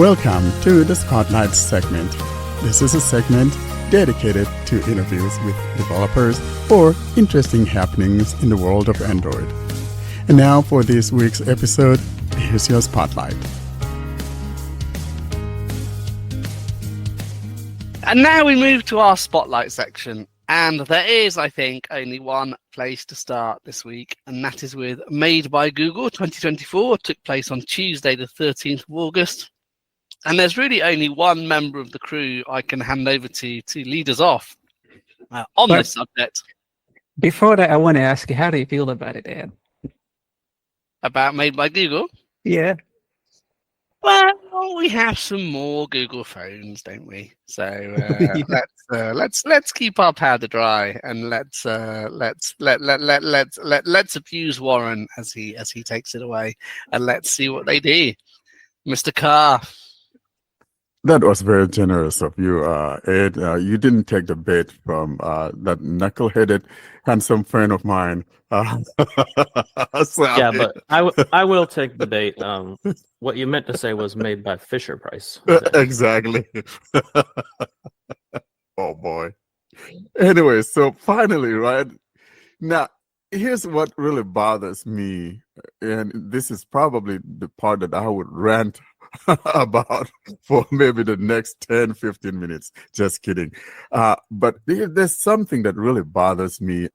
Welcome to the Spotlight segment. This is a segment dedicated to interviews with developers or interesting happenings in the world of Android. And now for this week's episode, here's your Spotlight. And now we move to our Spotlight section. And there is, I think, only one place to start this week, and that is with Made by Google 2024. It took place on Tuesday, the 13th of August. And there's really only one member of the crew I can hand over to lead us off on this subject. Before that, I want to ask you, how do you feel about it, Ed? About Made by Google? Yeah. Well, we have some more Google phones, don't we? So let's keep our powder dry, and let's abuse Warren as he takes it away, and let's see what they do, Mr. Carr. That was very generous of you, Ed. You didn't take the bait from that knuckle-headed, handsome friend of mine. Yeah, but I will take the bait. What you meant to say was Made by Fisher Price. Exactly. Oh, boy. Anyway, so finally, right? Now, here's what really bothers me, and this is probably the part that I would rant about for maybe the next 10, 15 minutes. Just kidding. But there's something that really bothers me.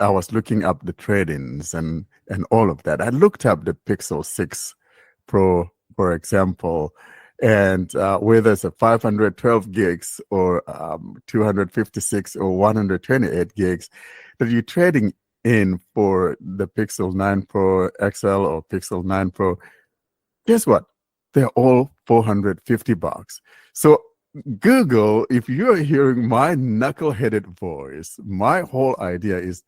I was looking up the trade-ins and all of that. I looked up the Pixel 6 Pro, for example, and whether it's a 512 gigs or 256 or 128 gigs that you're trading in for the Pixel 9 Pro XL or Pixel 9 Pro, guess what? They're all $450. So Google, if you're hearing my knuckle-headed voice, my whole idea is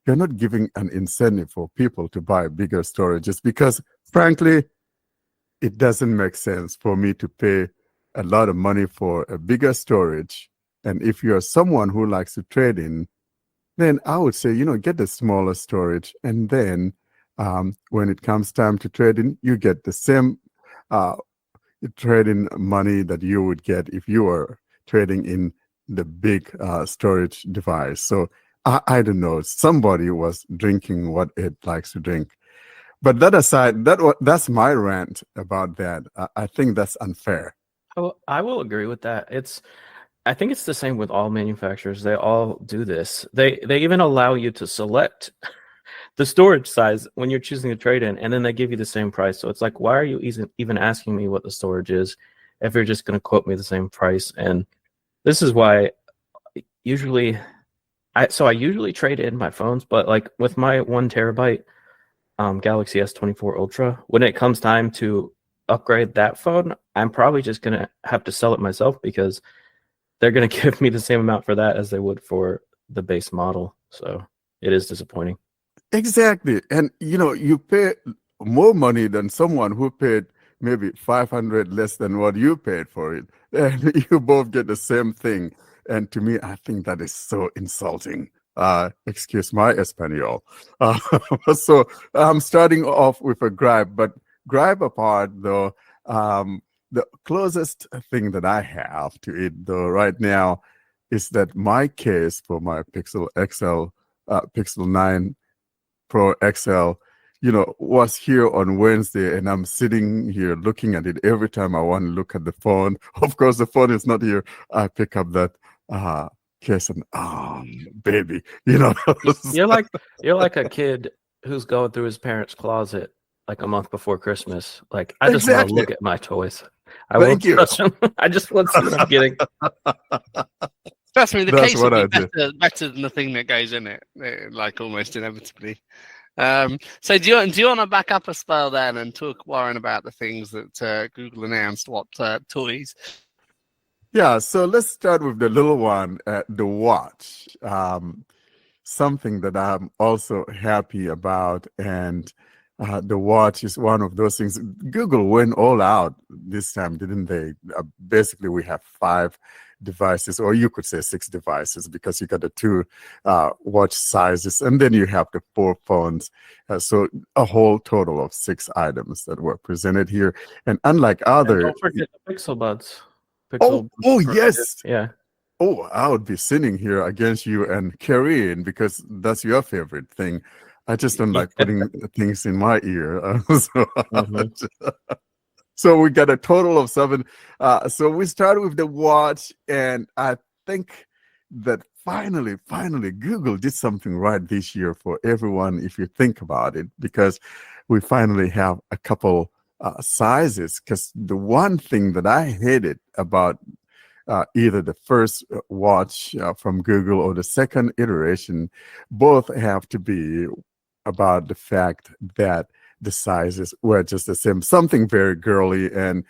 you're not giving an incentive for people to buy bigger storages because, frankly, it doesn't make sense for me to pay a lot of money for a bigger storage. And if you're someone who likes to trade in, then I would say, get the smaller storage. And then when it comes time to trade in, you get the same trading money that you would get if you were trading in the big storage device. So I don't know. Somebody was drinking what it likes to drink. But that aside, that's my rant about that. I think that's unfair. Oh, I will agree with that. I think it's the same with all manufacturers. They all do this. They even allow you to select the storage size when you're choosing to trade in, and then they give you the same price. So it's like, why are you even asking me what the storage is if you're just going to quote me the same price? And this is why I usually trade in my phones, but like with my 1 terabyte Galaxy S24 Ultra, when it comes time to upgrade that phone, I'm probably just going to have to sell it myself because they're going to give me the same amount for that as they would for the base model. So it is disappointing. Exactly. And, you pay more money than someone who paid maybe 500 less than what you paid for it. And you both get the same thing. And to me, I think that is so insulting. Excuse my Espanol. So I'm starting off with a gripe, but gripe apart, though, the closest thing that I have to it, though, right now is that my case for my Pixel XL, Pixel 9 Pro XL, was here on Wednesday, and I'm sitting here looking at it every time I want to look at the phone. Of course, the phone is not here. I pick up that case and baby, You're like a kid who's going through his parents' closet like a month before Christmas. Like, I just want to look at my toys. Thank you. Touch them. I just want to see what I'm getting. Trust me, the That's case will what be better than the thing that goes in it, like almost inevitably. So do you want to back up a spell then and talk, Warren, about the things that Google announced, what toys? Yeah, so let's start with the little one, the watch. Something that I'm also happy about, and the watch is one of those things. Google went all out this time, didn't they? Basically, we have 5 devices, or you could say 6 devices, because you got the 2 watch sizes, and then you have the 4 phones. So a whole total of 6 items that were presented here. And unlike And other, don't forget the Pixel Buds. oh Pro- yes, Yeah. oh, I would be sitting here against you and Karine, because that's your favorite thing. I just don't like putting things in my ear. So we got a total of 7. So we started with the watch, and I think that finally, Google did something right this year for everyone, if you think about it, because we finally have a couple sizes. Because the one thing that I hated about either the first watch from Google or the second iteration, both have to be about the fact that the sizes were just the same, something very girly. And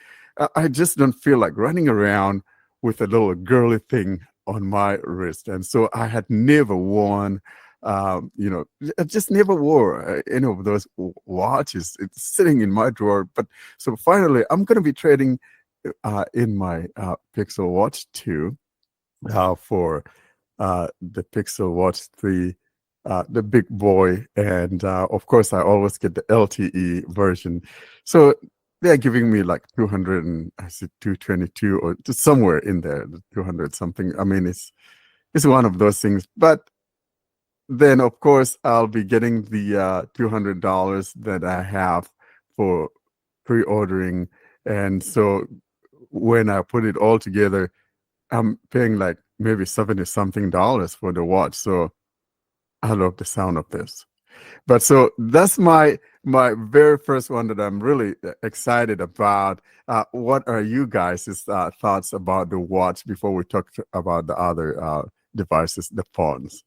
I just don't feel like running around with a little girly thing on my wrist. And so I had never worn, I just never wore any of those watches. It's sitting in my drawer. But so finally, I'm going to be trading in my Pixel Watch 2 for the Pixel Watch 3, the big boy. And of course, I always get the LTE version. So they're giving me like 200 and I said 222 or just somewhere in there, 200 something. I mean, it's one of those things. But then, of course, I'll be getting the $200 that I have for pre-ordering. And so when I put it all together, I'm paying like maybe $70 something for the watch. So I love the sound of this. But so that's my very first one that I'm really excited about. What are you guys' thoughts about the watch before we talk about the other devices, the phones?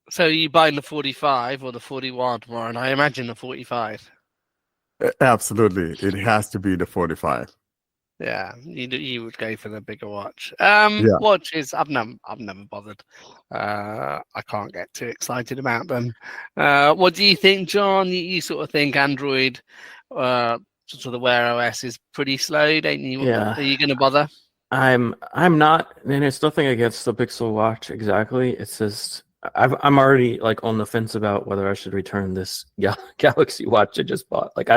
So you buying the 45 or the 41, Warren? I imagine the 45. Absolutely, it has to be the 45. Yeah, you would go for the bigger watch. Yeah. Watches, I've never bothered. I can't get too excited about them. What do you think, John? You sort of think Android, sort of the Wear OS is pretty slow, don't you? Yeah. Are you going to bother? I'm not, and it's nothing against the Pixel Watch exactly. It's just I'm already like on the fence about whether I should return this Galaxy Watch I just bought. Like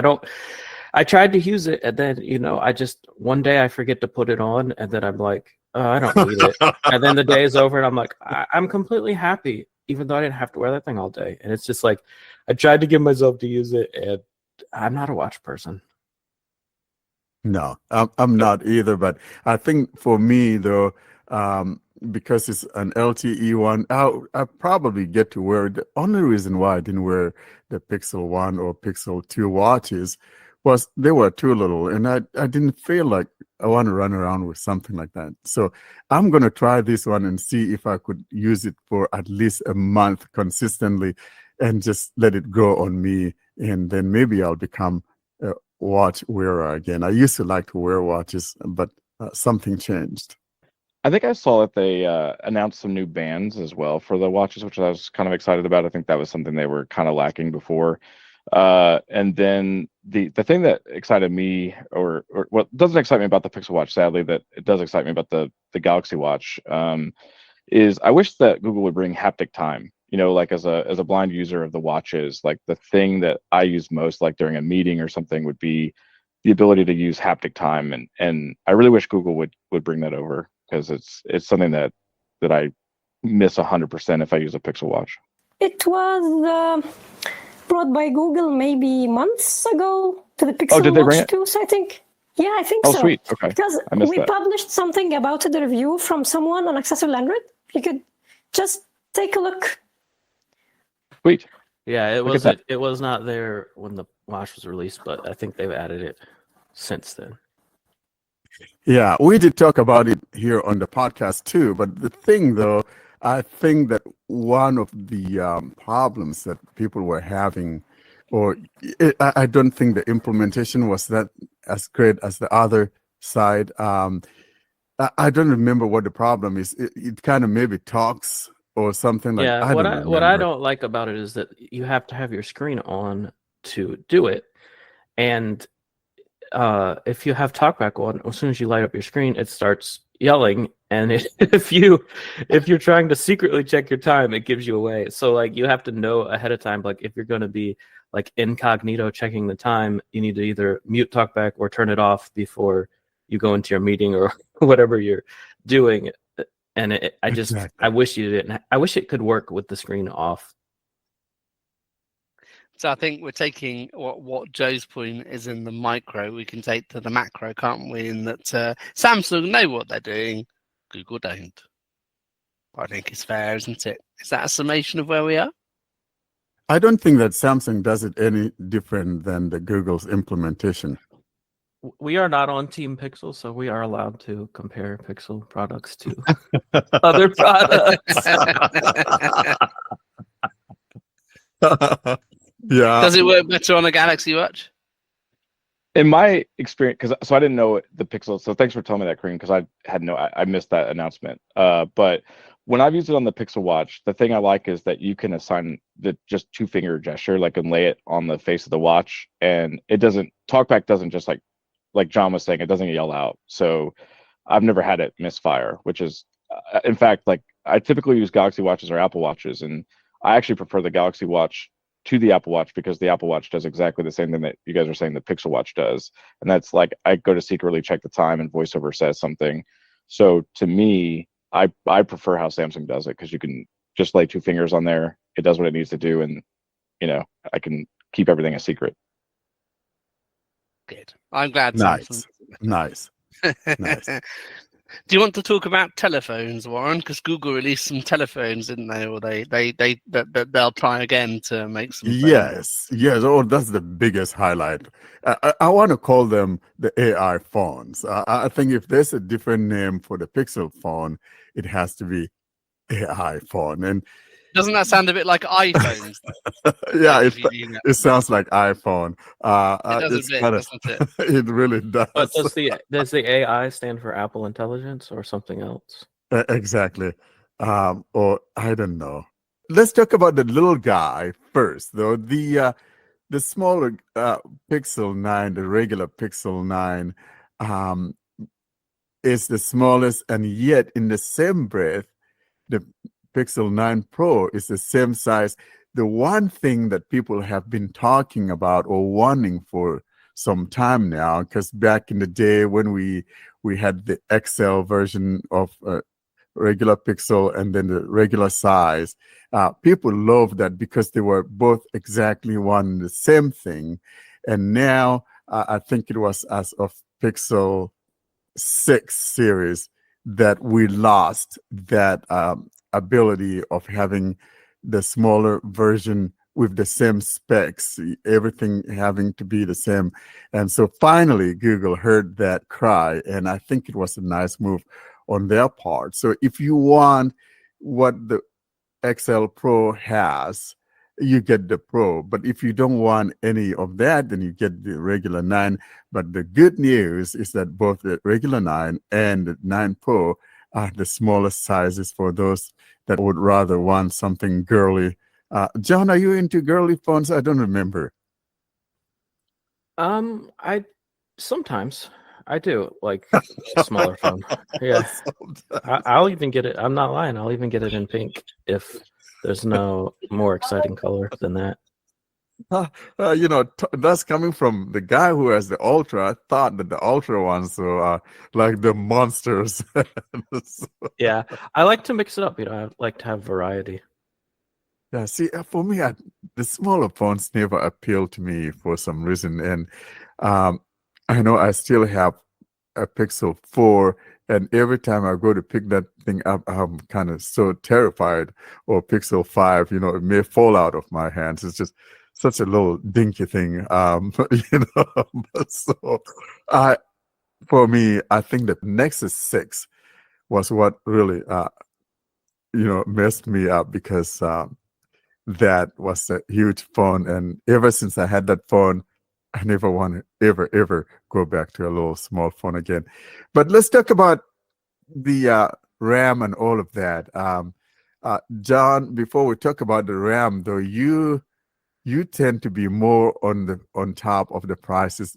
I tried to use it, and then I just one day I forget to put it on, and then I'm like, oh, I don't need it. And then the day is over, and I'm like, I'm completely happy, even though I didn't have to wear that thing all day. And it's just like I tried to get myself to use it, and I'm not a watch person. No, I'm not either. But I think for me, though, because it's an LTE one, I probably get to wear it. The only reason why I didn't wear the Pixel 1 or Pixel 2 watches was they were too little, and I didn't feel like I want to run around with something like that. So I'm going to try this one and see if I could use it for at least a month consistently and just let it grow on me. And then maybe I'll become a watch wearer again. I used to like to wear watches, but something changed. I think I saw that they announced some new bands as well for the watches, which I was kind of excited about. I think that was something they were kind of lacking before. And then the thing that excited me, or what doesn't excite me about the Pixel Watch, sadly, that it does excite me about the Galaxy Watch, is I wish that Google would bring haptic time. Like as a blind user of the watches, like the thing that I use most, like during a meeting or something, would be the ability to use haptic time, and I really wish Google would bring that over, because it's something that I miss 100% if I use a Pixel Watch. It was brought by Google maybe months ago to the Pixel did they bring Watch it? 2, I think. Yeah, I think Oh, so. sweet. Okay. Because I missed we that. published something about the review from someone on Accessible Android. You could just take a look. Sweet. Yeah, Look at that. it was not there when the watch was released, but I think they've added it since then. Yeah, we did talk about it here on the podcast too. But the thing, though, I think that one of the problems that people were having, I don't think the implementation was that as great as the other side. I don't remember what the problem is. It kind of maybe talks or something like. Yeah, what I don't like about it is that you have to have your screen on to do it, and if you have TalkBack on, as soon as you light up your screen, it starts yelling, and if you're trying to secretly check your time, it gives you away. So like you have to know ahead of time, like if you're going to be like incognito checking the time, you need to either mute talkback or turn it off before you go into your meeting or whatever you're doing. And Exactly. I wish you didn't. I wish it could work with the screen off. So I think we're taking what Joe's point is in the micro, we can take to the macro, can't we? In that Samsung know what they're doing, Google don't. I think it's fair, isn't it? Is that a summation of where we are? I don't think that Samsung does it any different than the Google's implementation. We are not on Team Pixel, so we are allowed to compare Pixel products to other products. Yeah. Does it work better on a Galaxy Watch? In my experience, so I didn't know the Pixel. So thanks for telling me that, Kareem, because I missed that announcement. But when I've used it on the Pixel Watch, the thing I like is that you can assign the just 2-finger gesture, like, and lay it on the face of the watch, and it doesn't TalkBack doesn't just like John was saying, it doesn't yell out. So I've never had it misfire, which is, in fact, like I typically use Galaxy Watches or Apple Watches, and I actually prefer the Galaxy Watch to the Apple Watch because the Apple Watch does exactly the same thing that you guys are saying the Pixel Watch does. And that's like, I go to secretly check the time and VoiceOver says something. So to me, I prefer how Samsung does it because you can just lay 2 fingers on there. It does what it needs to do. And, I can keep everything a secret. Good. I'm glad. Nice. Samsung. Nice. Do you want to talk about telephones, Warren? Because Google released some telephones, didn't they? Or they'll try again to make some. Yes. Oh, that's the biggest highlight. I want to call them the AI phones. I think if there's a different name for the Pixel phone, it has to be AI phone. And doesn't that sound a bit like iPhones? yeah, it sounds like iPhone. It does it's a bit, kinda, doesn't it? it really does. But does the AI stand for Apple Intelligence or something else? Exactly. Or I don't know. Let's talk about the little guy first, though. The smaller Pixel 9, the regular Pixel 9, is the smallest, and yet in the same breath, the Pixel 9 Pro is the same size. The one thing that people have been talking about or wanting for some time now, because back in the day when we had the XL version of regular Pixel and then the regular size, people loved that because they were both exactly one and the same thing. And now I think it was as of Pixel 6 series that we lost that ability of having the smaller version with the same specs, everything having to be the same. And so finally Google heard that cry, and I think it was a nice move on their part. So if you want what the XL Pro has, you get the Pro. But if you don't want any of that, then you get the regular 9. But the good news is that both the regular 9 and the 9 Pro are the smallest sizes for those that would rather want something girly. John, are you into girly phones? I don't remember. I sometimes I do like a smaller phone. Yeah, I'll even get it. I'm not lying. I'll even get it in pink if there's no more exciting color than that. That's coming from the guy who has the Ultra. I thought that the Ultra ones were like the monsters. Yeah, I like to mix it up. I like to have variety. Yeah, see, for me, the smaller phones never appealed to me for some reason. And I know I still have a Pixel 4, and every time I go to pick that thing up, I'm kind of so terrified. Or Pixel 5, it may fall out of my hands. It's just such a little dinky thing, So, for me, I think that Nexus 6 was what really, messed me up because that was a huge phone, and ever since I had that phone, I never want to ever go back to a little small phone again. But let's talk about the RAM and all of that. John, before we talk about the RAM, though, you tend to be more on top of the prices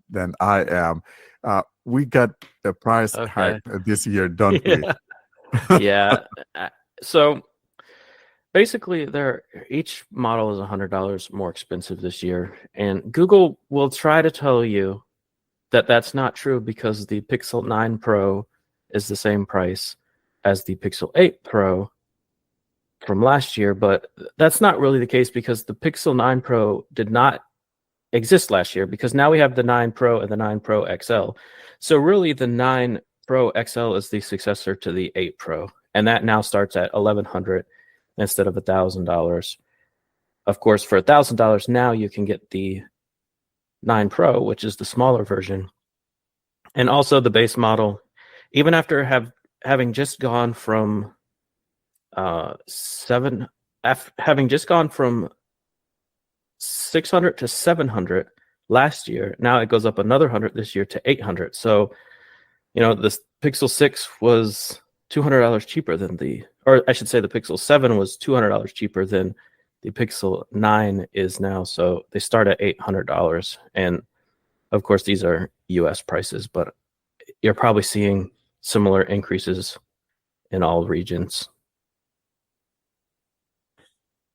than I am. We got a price Okay. hike this year, don't we? Yeah. So basically, each model is $100 more expensive this year, and Google will try to tell you that that's not true because the Pixel 9 Pro is the same price as the Pixel 8 Pro from last year, but that's not really the case because the Pixel 9 Pro did not exist last year, because now we have the 9 Pro and the 9 Pro XL. So really the 9 Pro XL is the successor to the 8 Pro, and that now starts at $1,100 instead of $1,000. Of course, for $1,000 now you can get the 9 Pro, which is the smaller version, and also the base model. Even after having just gone from having just gone from 600 to 700 last year, now it goes up another 100 this year to 800. So, the Pixel 6 was $200 cheaper than or I should say the Pixel 7 was $200 cheaper than the Pixel 9 is now. So they start at $800. And of course, these are US prices, but you're probably seeing similar increases in all regions.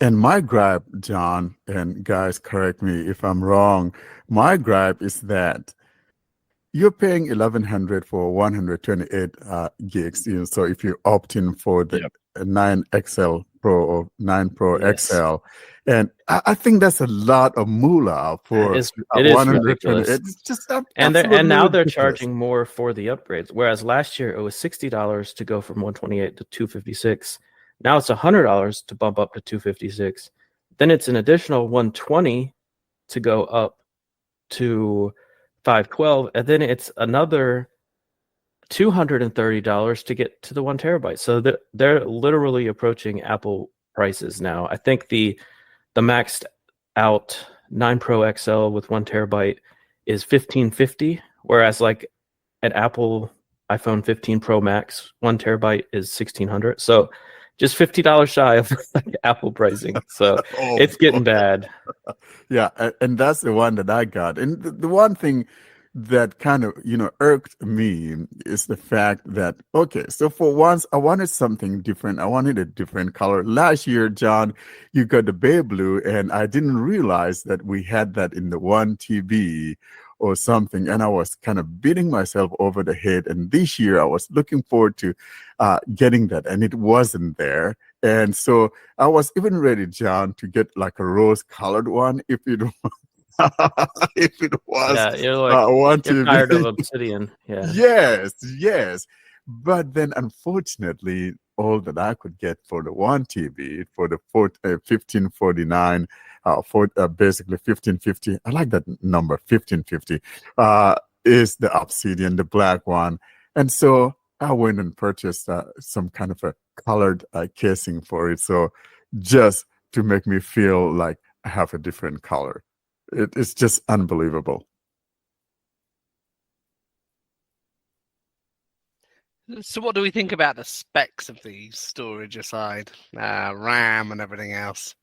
And my gripe, John, and guys, correct me if I'm wrong. My gripe is that you're paying $1,100 for 128 gigs. So if you opt in for the 9 XL Pro or 9 Pro Yes. XL, and I think that's a lot of moolah for It is 128. ridiculous. It's just And now they're ridiculous. charging more for the upgrades. Whereas last year it was $60 to go from 128 to 256. Now it's $100 to bump up to 256. Then it's an additional $120 to go up to 512, and then it's another $230 to get to the 1 terabyte. So they're literally approaching Apple prices now. I think the maxed out 9 Pro XL with 1 terabyte is $1,550, whereas like an Apple iPhone 15 Pro Max 1 terabyte is $1,600. So just $50 shy of Apple pricing. So Oh, it's getting bad. Yeah, and that's the one that I got. And the one thing that kind of, irked me is the fact that, okay, so for once I wanted something different. I wanted a different color. Last year, John, you got the Bay Blue, and I didn't realize that we had that in the 1 TB or something. And I was kind of beating myself over the head. And this year I was looking forward to getting that, and it wasn't there. And so I was even ready, John, to get like a rose-colored one if it if it was Yeah, you're like 1 you're TB. tired of Obsidian. Yeah. Yes. But then, unfortunately, all that I could get for the 1 TB for the 1549, basically 1550. I like that number, 1550. Is the Obsidian, the black one, and so I went and purchased some kind of a colored casing for it. So just to make me feel like I have a different color. It's just unbelievable. So what do we think about the specs of these, storage aside, RAM and everything else?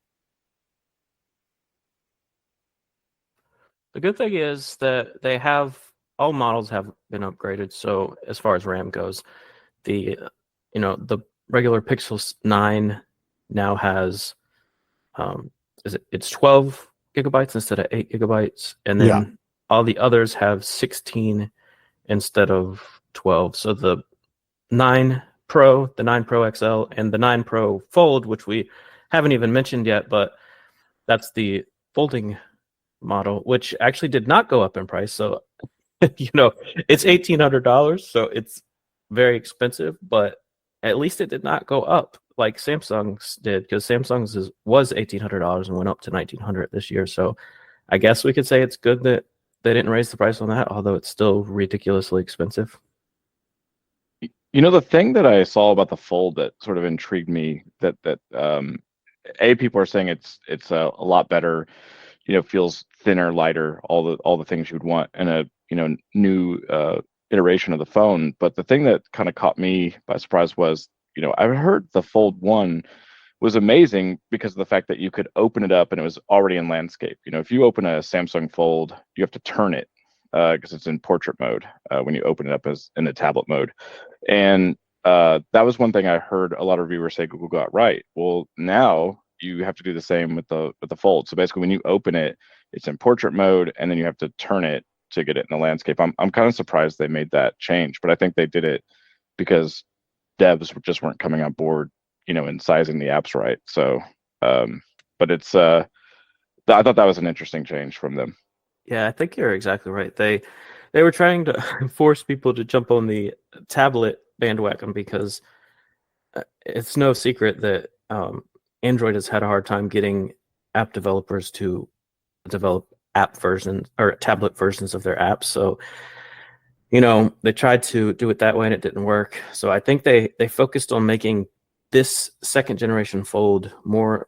The good thing is that all models have been upgraded. So as far as RAM goes, the regular Pixel 9 now has it's 12 gigabytes instead of 8 gigabytes, and then all the others have 16 instead of 12. So the 9 Pro, the 9 Pro XL, and the 9 Pro Fold, which we haven't even mentioned yet, but that's the folding model, which actually did not go up in price. So, it's $1,800, so it's very expensive, but at least it did not go up like Samsung's did, because Samsung's was $1,800 and went up to $1,900 this year. So I guess we could say it's good that they didn't raise the price on that, although it's still ridiculously expensive. The thing that I saw about the Fold that sort of intrigued me, that people are saying it's a lot better, feels thinner, lighter, all the things you would want in a new iteration of the phone. But the thing that kind of caught me by surprise was, I heard the Fold 1 was amazing because of the fact that you could open it up and it was already in landscape. If you open a Samsung Fold, you have to turn it, because it's in portrait mode when you open it up as in the tablet mode. And that was one thing I heard a lot of reviewers say Google got right. Well, now you have to do the same with the Fold. So basically, when you open it, it's in portrait mode, and then you have to turn it to get it in the landscape. I'm kind of surprised they made that change, but I think they did it because devs just weren't coming on board, in sizing the apps right. So, but it's I thought that was an interesting change from them. Yeah, I think you're exactly right. They were trying to force people to jump on the tablet bandwagon because it's no secret that Android has had a hard time getting app developers to develop app versions or tablet versions of their apps. So, they tried to do it that way and it didn't work. So I think they focused on making this second generation Fold more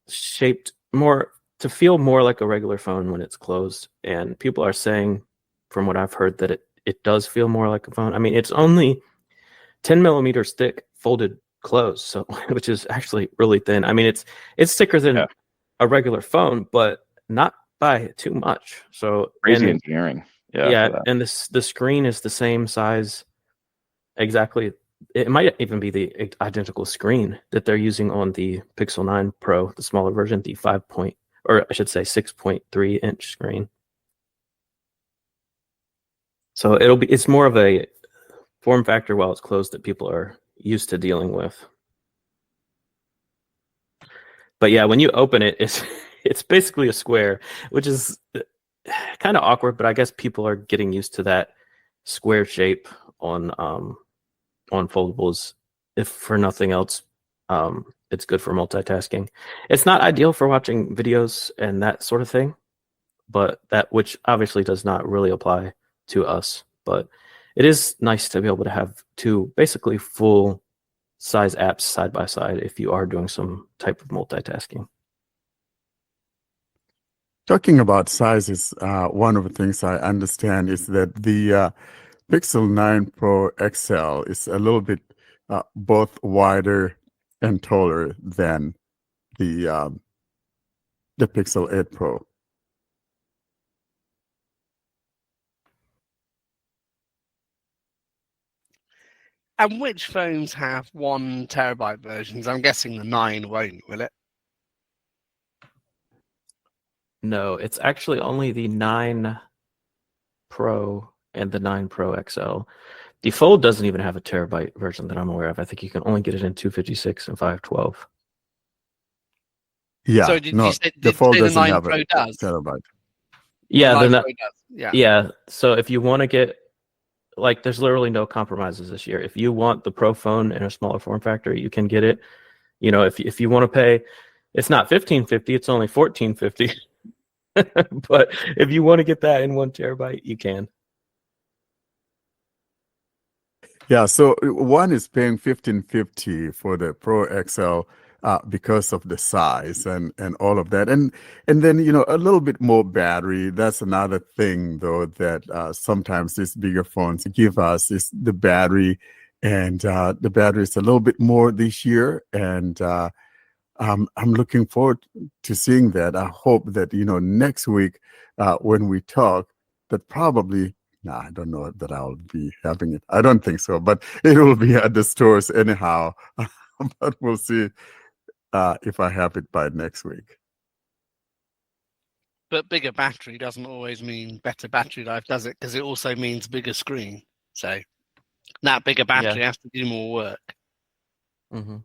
shaped, more to feel more like a regular phone when it's closed. And people are saying, from what I've heard, that it does feel more like a phone. I mean, it's only 10 millimeters thick, folded closed, so which is actually really thin. I mean, it's thicker than a regular phone, but not by too much. So crazy engineering. Yeah, and the screen is the same size exactly. It might even be the identical screen that they're using on the Pixel 9 Pro, the smaller version, the 6.3 inch screen. So it's more of a form factor while it's closed that people are used to dealing with. But yeah, when you open it, it's basically a square, which is kind of awkward, but I guess people are getting used to that square shape on foldables. If for nothing else, it's good for multitasking. It's not ideal for watching videos and that sort of thing, but which obviously does not really apply to us. But it is nice to be able to have two basically full size apps side by side if you are doing some type of multitasking. Talking about sizes, one of the things I understand is that the Pixel 9 Pro XL is a little bit both wider and taller than the Pixel 8 Pro. And which phones have 1 terabyte versions? I'm guessing the 9 won't, will it? No, it's actually only the 9 Pro and the 9 Pro XL. The Fold doesn't even have a terabyte version that I'm aware of. I think you can only get it in 256 and 512. Yeah, So did no, you say, the Fold the doesn't 9 have Pro a does? terabyte. Yeah, The 9 then Pro does. yeah. So if you want to get, like, there's literally no compromises this year. If you want the Pro phone in a smaller form factor, you can get it. If you want to pay, it's not $1,550, it's only $1,450. But if you want to get that in 1 terabyte, you can. Yeah, so one is paying $1,550 for the Pro XL because of the size and all of that, and then a little bit more battery. That's another thing, though, that sometimes these bigger phones give us is the battery, and the battery is a little bit more this year, and I'm looking forward to seeing that. I hope that next week when we talk, that probably. No, I don't know that I'll be having it. I don't think so, but it will be at the stores anyhow. But we'll see if I have it by next week. But bigger battery doesn't always mean better battery life, does it? Because it also means bigger screen. So that bigger battery has to do more work. Mm-hmm.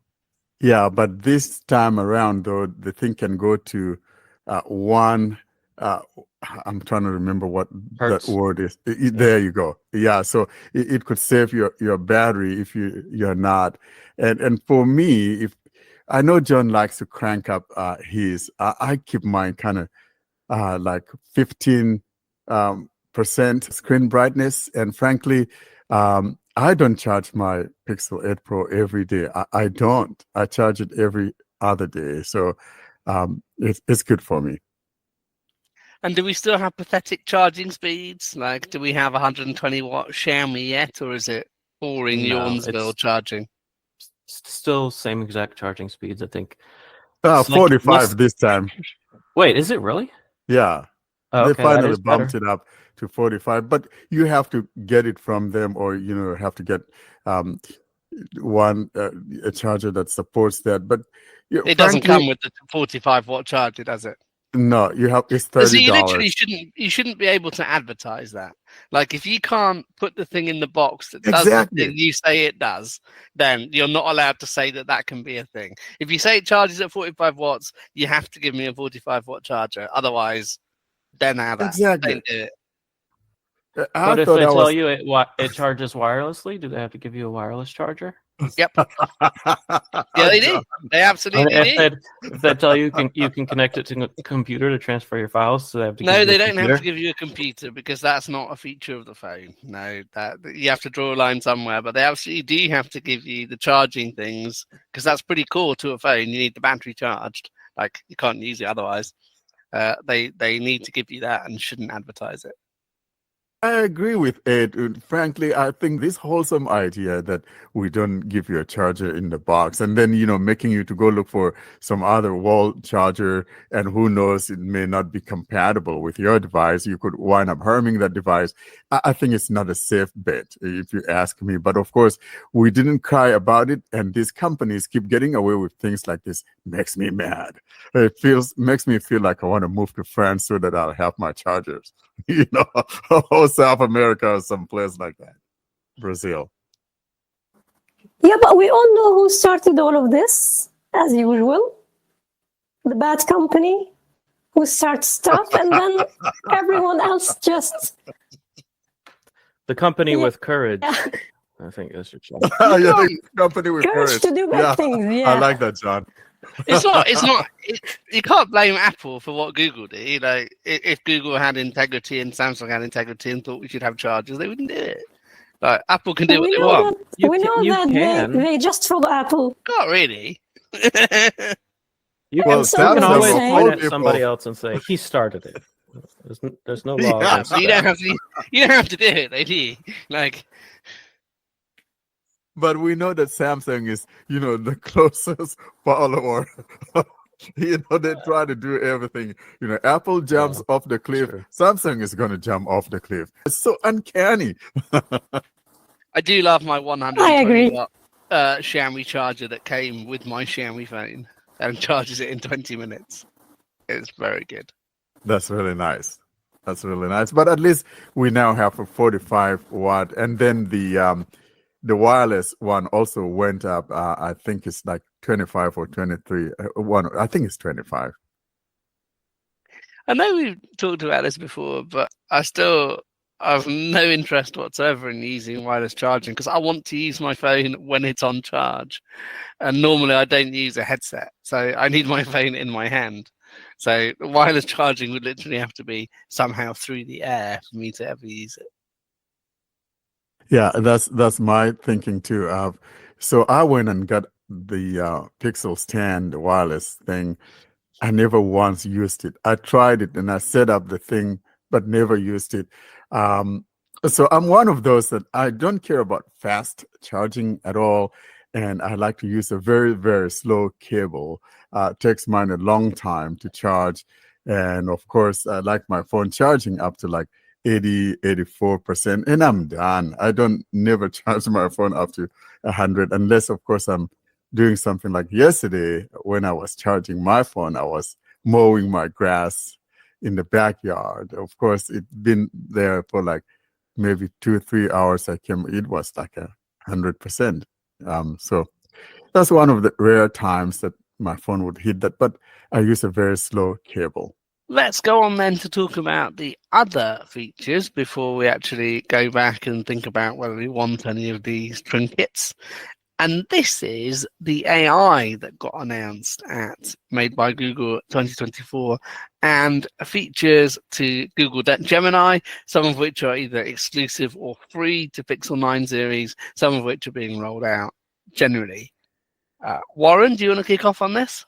Yeah, but this time around, though, the thing can go to one. I'm trying to remember what Hertz. that word is. There you go. Yeah, so it could save your battery if you're not. And for me, if I know John likes to crank up his, I keep mine kind of like 15% screen brightness. And frankly, I don't charge my Pixel 8 Pro every day. I don't. I charge it every other day. So it's good for me. And do we still have pathetic charging speeds? Like, do we have 120 watt Xiaomi yet, or is it boring Yawnsville charging? Still same exact charging speeds, I think. 45 this time. Wait, is it really? Yeah. Oh, They okay, that finally is bumped better. it up to 45, but you have to get it from them, or have to get a charger that supports that. But It doesn't frankly, come with the 45-watt charger, does it? no, it's So you literally $30. shouldn't be able to advertise that. Like, if you can't put the thing in the box that does Exactly. the thing you say it does, then you're not allowed to say that can be a thing. If you say it charges at 45 watts, you have to give me a 45-watt charger. Otherwise, then have that. Exactly. Don't do it. I But if thought they I tell was. you it charges wirelessly, do they have to give you a wireless charger? Yeah, they do. They absolutely And do. if they tell you you can connect it to a computer to transfer your files, so they have to. No, give you they a don't computer? have to give you a computer, because that's not a feature of the phone. No, that you have to draw a line somewhere. But they absolutely do have to give you the charging things, because that's pretty core to a phone. You need the battery charged. Like, you can't use it otherwise. They need to give you that and shouldn't advertise it. I agree with Ed. Frankly, I think this wholesome idea that we don't give you a charger in the box, and then making you to go look for some other wall charger, and who knows, it may not be compatible with your device. You could wind up harming that device. I think it's not a safe bet, if you ask me. But of course, we didn't cry about it, and these companies keep getting away with things like this. Makes me mad. It makes me feel like I want to move to France so that I'll have my chargers. Or South America or someplace like that. Brazil. Yeah, but we all know who started all of this, as usual. The bad company who starts stuff, and then everyone else just. The company Yeah. with courage. Yeah. I think that's your choice. Yeah, the company with Courage to do bad things. Yeah. I like that, John. It's not. You can't blame Apple for what Google did. If Google had integrity and Samsung had integrity and thought we should have chargers, they wouldn't do it. Like, Apple can do what they want. You we know you that can. they just follow Apple. Not really. You Well, can Samsung always will point hold at somebody people. else and say he started it. There's no law Yeah, against So you that. don't have to do it. They do. Like, But we know that Samsung is, the closest follower. They try to do everything. Apple jumps off the cliff. true. Samsung is going to jump off the cliff. It's so uncanny. I do love my I 120 agree. watt Xiaomi charger that came with my Xiaomi phone and charges it in 20 minutes. It's very good. That's really nice. That's really nice. But at least we now have a 45 watt, and then the wireless one also went up. I think it's like 25 or 23. I think it's 25. I know we've talked about this before, but I have no interest whatsoever in using wireless charging, because I want to use my phone when it's on charge. And normally I don't use a headset, so I need my phone in my hand. So wireless charging would literally have to be somehow through the air for me to ever use it. Yeah, that's my thinking too. So I went and got the Pixel Stand wireless thing. I never once used it. I tried it and I set up the thing, but never used it. So I'm one of those that I don't care about fast charging at all, and I like to use a very, very slow cable. Takes mine a long time to charge, and of course, I like my phone charging up to like 80-84%, and I'm done. I don't never charge my phone up to 100, unless of course I'm doing something like yesterday when I was charging my phone. I was mowing my grass in the backyard. Of course, it's been there for like maybe 2 or 3 hours. It was like 100%. So that's one of the rare times that my phone would hit that, but I use a very slow cable. Let's go on then to talk about the other features before we actually go back and think about whether we want any of these trinkets. And this is the AI that got announced at Made by Google 2024, and features to Google Gemini, some of which are either exclusive or free to Pixel 9 series, some of which are being rolled out generally. Warren, do you want to kick off on this?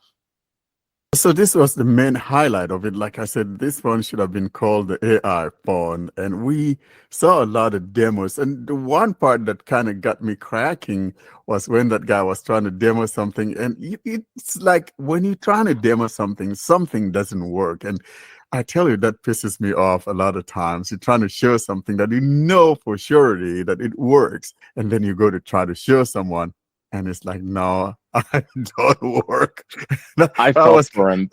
So this was the main highlight of it. Like I said, this phone should have been called the AI phone, and we saw a lot of demos. And the one part that kind of got me cracking was when that guy was trying to demo something, and it's like when you're trying to demo something, something doesn't work. And I tell you, that pisses me off a lot of times. You're trying to show something that you know for surety that it works, and then you go to try to show someone, and it's like, no, I don't work. I felt for him.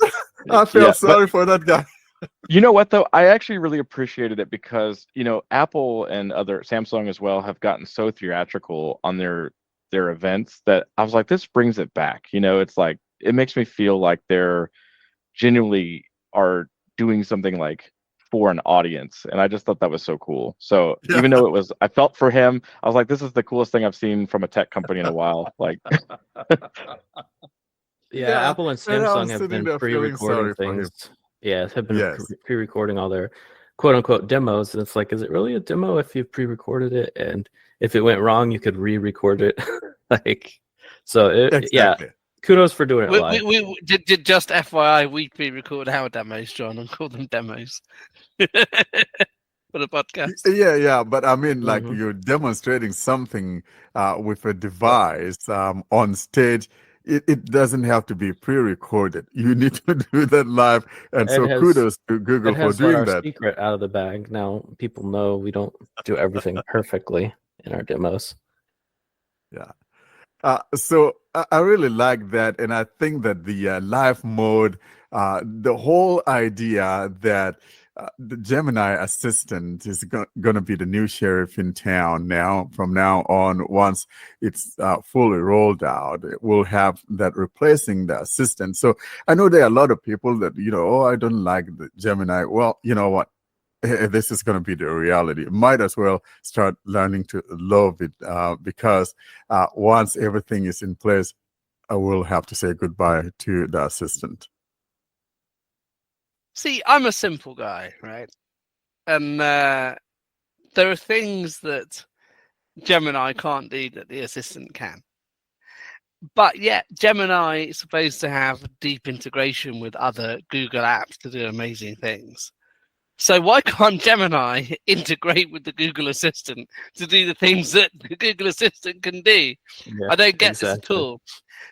I felt sorry for that guy. You know what though? I actually really appreciated it because Apple and other Samsung as well have gotten so theatrical on their events that I was like, this brings it back. It's like it makes me feel like they're genuinely are doing something like for an audience, and I just thought that was so cool. So even though I felt for him, I was like, this is the coolest thing I've seen from a tech company in a while. Like, yeah, Apple and Samsung have been pre-recording for him. things. Yeah, have been Yes. pre-recording all their quote-unquote demos, and it's like, is it really a demo if you pre-recorded it? And if it went wrong, you could re-record it. Exactly. Kudos for doing it live. We did just FYI, we pre-record our demos, John, and call them demos for the podcast. Yeah, but I mean, like Mhm. you're demonstrating something with a device on stage. It doesn't have to be pre-recorded. You need to do that live, and so kudos to Google It for has let doing our that. secret out of the bag. Now people know we don't do everything perfectly in our demos. Yeah. So I really like that, and I think that the live mode, the whole idea that the Gemini assistant is going to be the new sheriff in town now. From now on, once it's fully rolled out, it will have that replacing the assistant. So I know there are a lot of people that I don't like the Gemini. Well, you know what? This is going to be the reality. Might as well start learning to love it because once everything is in place, I will have to say goodbye to the assistant. See, I'm a simple guy, right? And there are things that Gemini can't do that the assistant can. But yet, Gemini is supposed to have deep integration with other Google apps to do amazing things. So why can't Gemini integrate with the Google Assistant to do the things that the Google Assistant can do? Yeah, I don't get this at exactly. all.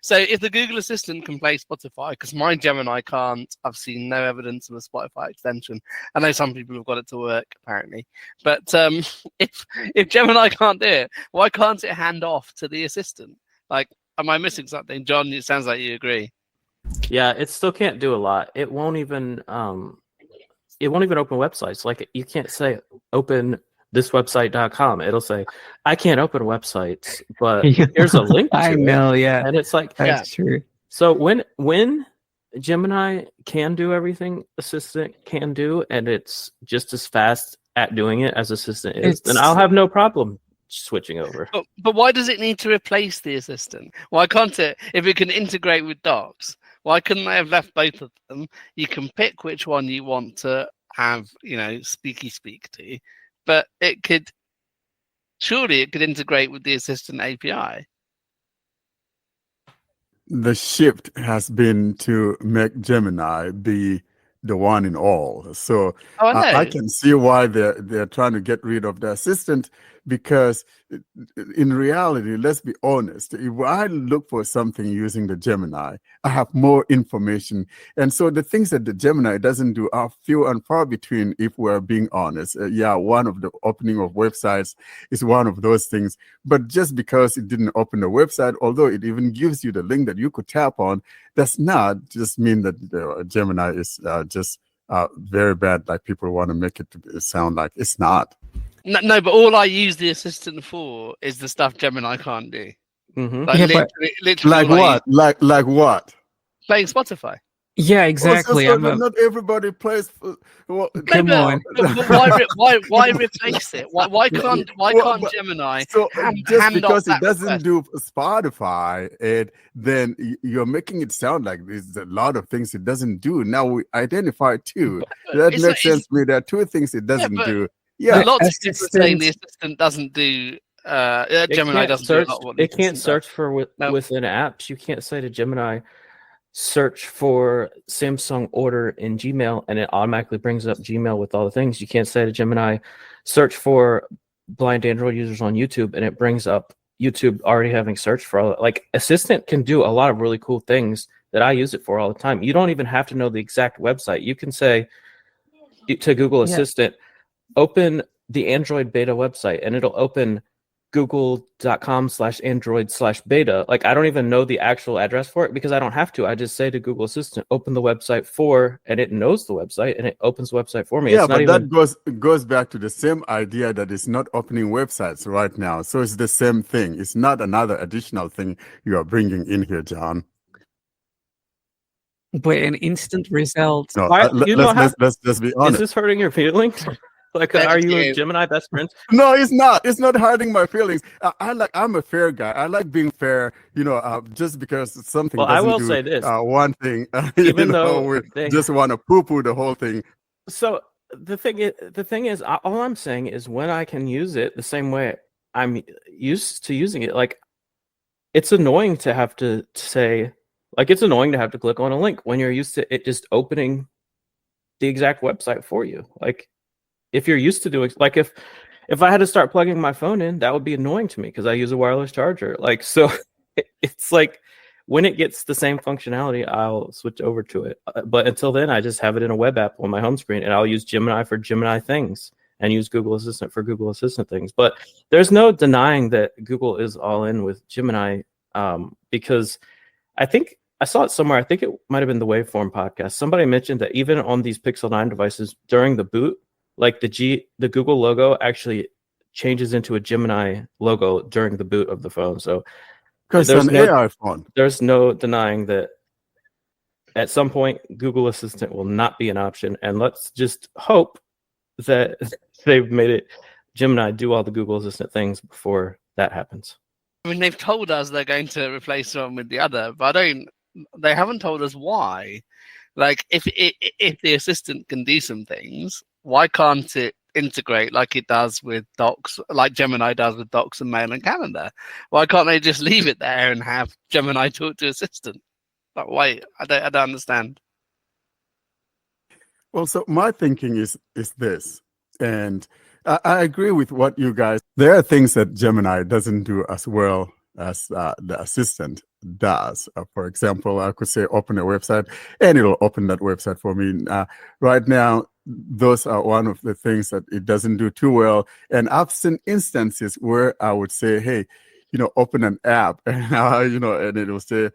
So if the Google Assistant can play Spotify, because my Gemini can't, I've seen no evidence of a Spotify extension. I know some people have got it to work, apparently. But if Gemini can't do it, why can't it hand off to the assistant? Like, am I missing something? John, it sounds like you agree. Yeah, it still can't do a lot. It won't even open websites. Like, you can't say open thiswebsite.com. It'll say, I can't open websites, but here's a link to I it. know, yeah. And it's like, That's true. so when Gemini can do everything Assistant can do, and it's just as fast at doing it as Assistant is, then I'll have no problem switching over. But why does it need to replace the assistant? Why can't it, if it can integrate with Docs, why couldn't they have left both of them? You can pick which one you want to have, speak to, but surely it could integrate with the assistant API. The shift has been to make Gemini be the one in all. So I can see why they're trying to get rid of the assistant, because in reality, let's be honest, if I look for something using the Gemini, I have more information. And so the things that the Gemini doesn't do are few and far between, if we're being honest. One of the opening of websites is one of those things. But just because it didn't open the website, although it even gives you the link that you could tap on, does not just mean that Gemini is just very bad, like people want to make it to sound like. It's not. No, but all I use the assistant for is the stuff Gemini can't do. Mm-hmm. Like, literally Like all I what? use- Like what? Playing Spotify. Yeah, exactly. So not everybody plays. Well, Come on. But why replace it? Why can't Gemini So hand just because off it that doesn't request? do Spotify, then you're making it sound like there's a lot of things it doesn't do. Now we identify two. That It's makes sense it's- to me. There are two things it doesn't but- do. Yeah, Yeah, lots of people are saying the assistant- assistant doesn't do. It Gemini can't doesn't search. do a lot of what the It can't assistant search for No. within apps. You can't say to Gemini, search for Samsung order in Gmail, and it automatically brings up Gmail with all the things. You can't say to Gemini, search for blind Android users on YouTube, and it brings up YouTube already having searched for all that. Like, Assistant can do a lot of really cool things that I use it for all the time. You don't even have to know the exact website. You can say, to Google Yeah. Assistant, open the Android beta website, and it'll open google.com/android/beta. Like, I don't even know the actual address for it because I don't have to. I just say to Google Assistant, open the website for, and it knows the website and it opens the website for me. Yeah, It's not but even. that goes back to the same idea that it's not opening websites right now. So it's the same thing. It's not another additional thing you are bringing in here, John. But an instant result. No, Why- you know how- let's be Is honest. this hurting your feelings? Like, Thank are you you. and Gemini best friends? No, it's not. It's not hurting my feelings. I'm a fair guy. I like being fair. Just because something Well, I doesn't will do say this. one thing, Even though we they- just want to poo-poo the whole thing. So the thing is, all I'm saying is when I can use it the same way I'm used to using it, like, it's annoying to have to say, like, it's annoying to have to click on a link when you're used to it just opening the exact website for you. Like, if you're used to doing, like, if I had to start plugging my phone in, that would be annoying to me because I use a wireless charger. Like, so it's like when it gets the same functionality, I'll switch over to it. But until then, I just have it in a web app on my home screen, and I'll use Gemini for Gemini things and use Google Assistant for Google Assistant things. But there's no denying that Google is all in with Gemini, because I think I saw it somewhere. I think it might have been the Waveform podcast. Somebody mentioned that even on these Pixel 9 devices during the boot, like the Google logo actually changes into a Gemini logo during the boot of the phone. So Because there's an no- AI phone. there's no denying that at some point Google Assistant will not be an option. And let's just hope that they've made it Gemini do all the Google Assistant things before that happens. I mean, they've told us they're going to replace one with the other, but they haven't told us why. Like, if the assistant can do some things, why can't it integrate like it does with Docs, like Gemini does with Docs and Mail and Calendar? Why can't they just leave it there and have Gemini talk to Assistant? Like, wait, I don't understand. Well, so my thinking is this, and I agree with what you guys. There are things that Gemini doesn't do as well as the assistant does. For example, I could say open a website, and it'll open that website for me. Right now, those are one of the things that it doesn't do too well. And I've seen instances where I would say, hey, open an app, and and it will say,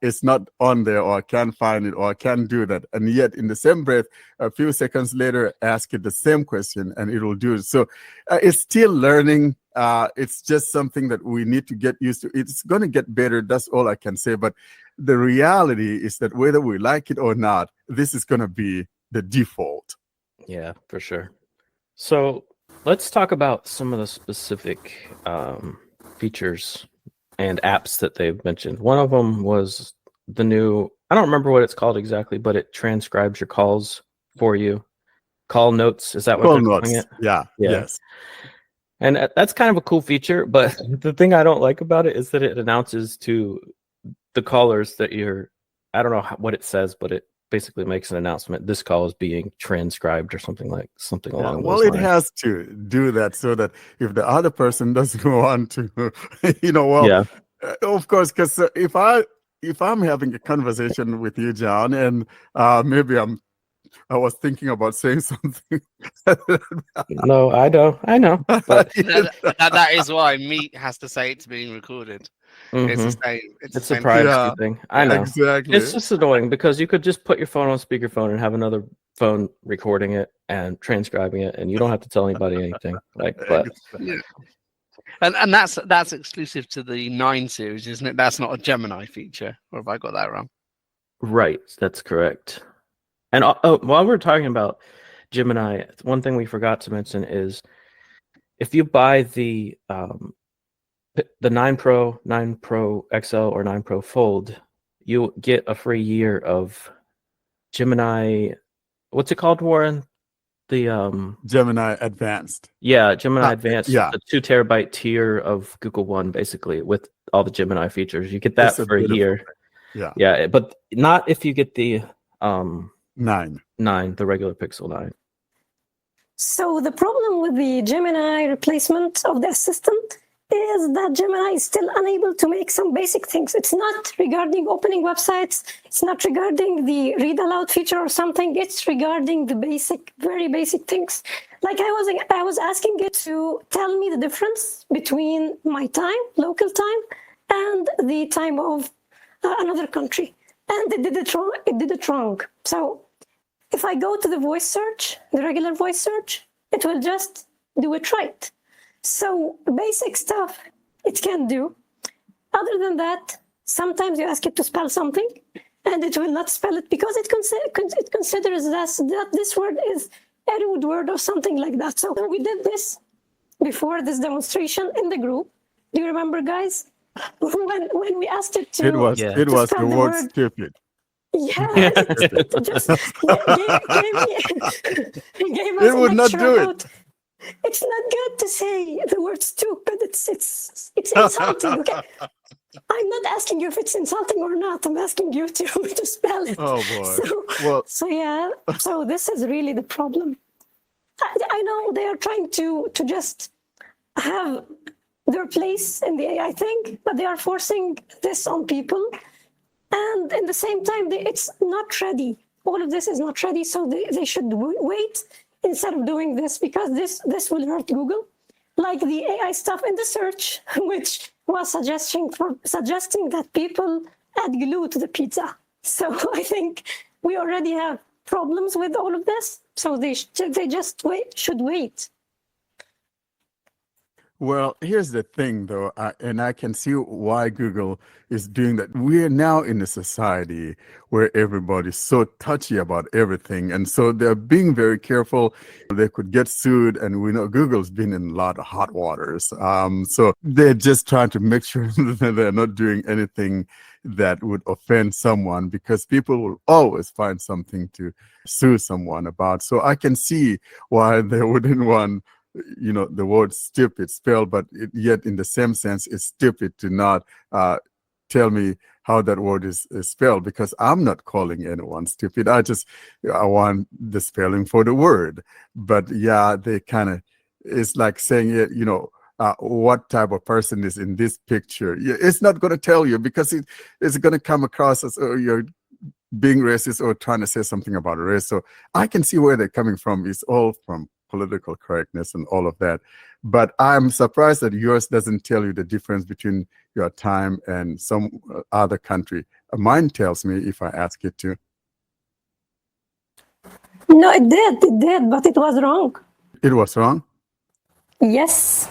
it's not on there, or I can't find it, or I can't do that. And yet, in the same breath, a few seconds later, ask it the same question and it will do it. So it's still learning. It's just something that we need to get used to. It's going to get better. That's all I can say. But the reality is that whether we like it or not, this is going to be the default. Yeah, for sure. So let's talk about some of the specific features and apps that they've mentioned. One of them was the new, I don't remember what it's called exactly, but it transcribes your calls for you. Call notes, is that what Call they're notes. calling it? Yeah. Yeah. Yes. And that's kind of a cool feature, but the thing I don't like about it is that it announces to the callers that I don't know what it says, but it basically makes an announcement. This call is being transcribed or something along Well, those it lines. has to do that so that if the other person doesn't want to, Yeah. of course, because if I'm having a conversation with you, John, and maybe I was thinking about saying something. No, I know. But that is why Meet has to say it's being recorded. It's the mhm. same. It's the It's a same privacy Yeah. thing. I know. Exactly. It's just annoying because you could just put your phone on speakerphone and have another phone recording it and transcribing it, and you don't have to tell anybody anything. But Yeah. And that's exclusive to the 9 series, isn't it? That's not a Gemini feature, or have I got that wrong? right, that's correct. And while we're talking about Gemini, one thing we forgot to mention is if you buy the 9 Pro, 9 Pro XL, or 9 Pro Fold, you get a free year of Gemini. What's it called, Warren? The Gemini Advanced. yeah, Gemini Advanced, yeah. the 2 terabyte tier of Google One, basically with all the Gemini features. You get that It's a for a beautiful year. Yeah. Yeah, but not if you get the 9. 9, the regular Pixel 9. So the problem with the Gemini replacement of the assistant is that Gemini is still unable to make some basic things. It's not regarding opening websites. It's not regarding the read aloud feature or something. It's regarding the basic, very basic things. Like I was asking it to tell me the difference between my time, local time, and the time of another country. And it did it wrong. It did it wrong. So if I go to the voice search, the regular voice search, it will just do it right. So basic stuff it can do. Other than that, sometimes you ask it to spell something and it will not spell it because it considers that this word is a rude word or something like that. So we did this before this demonstration in the group. Do you remember, guys? When we asked it to It was Yeah. it was spell the the word word. stupid. Yeah, it just gave us It a would not lecture do it. about. It's not good to say the word stupid. It's insulting. Okay, I'm not asking you if it's insulting or not. I'm asking you to spell it. Oh boy. So, Well, so yeah. So this is really the problem. I know they are trying to just have their place in the AI thing, but they are forcing this on people. And in the same time, it's not ready. All of this is not ready, so they should wait instead of doing this, because this will hurt Google. Like the AI stuff in the search, which was suggesting that people add glue to the pizza. So I think we already have problems with all of this, so they just should wait. Well, here's the thing, though, and I can see why Google is doing that. We're now in a society where everybody's so touchy about everything, and so they're being very careful. They could get sued, and we know Google's been in a lot of hot waters. So they're just trying to make sure that they're not doing anything that would offend someone, because people will always find something to sue someone about. So I can see why they wouldn't want the word stupid spelled, but yet in the same sense, it's stupid to not tell me how that word is spelled, because I'm not calling anyone stupid. I want the spelling for the word. But yeah, they kind of, it's like saying, what type of person is in this picture. It's not going to tell you, because it's going to come across as you're being racist or trying to say something about race. So I can see where they're coming from. It's all from political correctness and all of that. But I'm surprised that yours doesn't tell you the difference between your time and some other country. Mine tells me if I ask it to. No, it did, but it was wrong. It was wrong? Yes.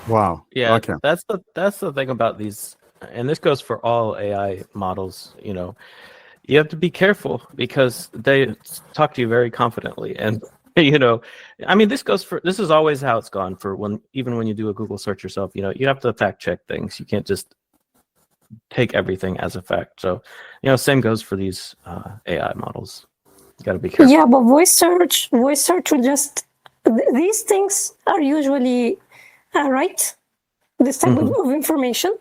Wow. Yeah, Okay. that's the thing about these, and this goes for all AI models. You have to be careful because they talk to you very confidently, and this is always how it's gone for even when you do a Google search yourself. You have to fact check things. You can't just take everything as a fact. So, same goes for these AI models. You got to be careful. Yeah, but voice search will just these things are usually right. This type of information.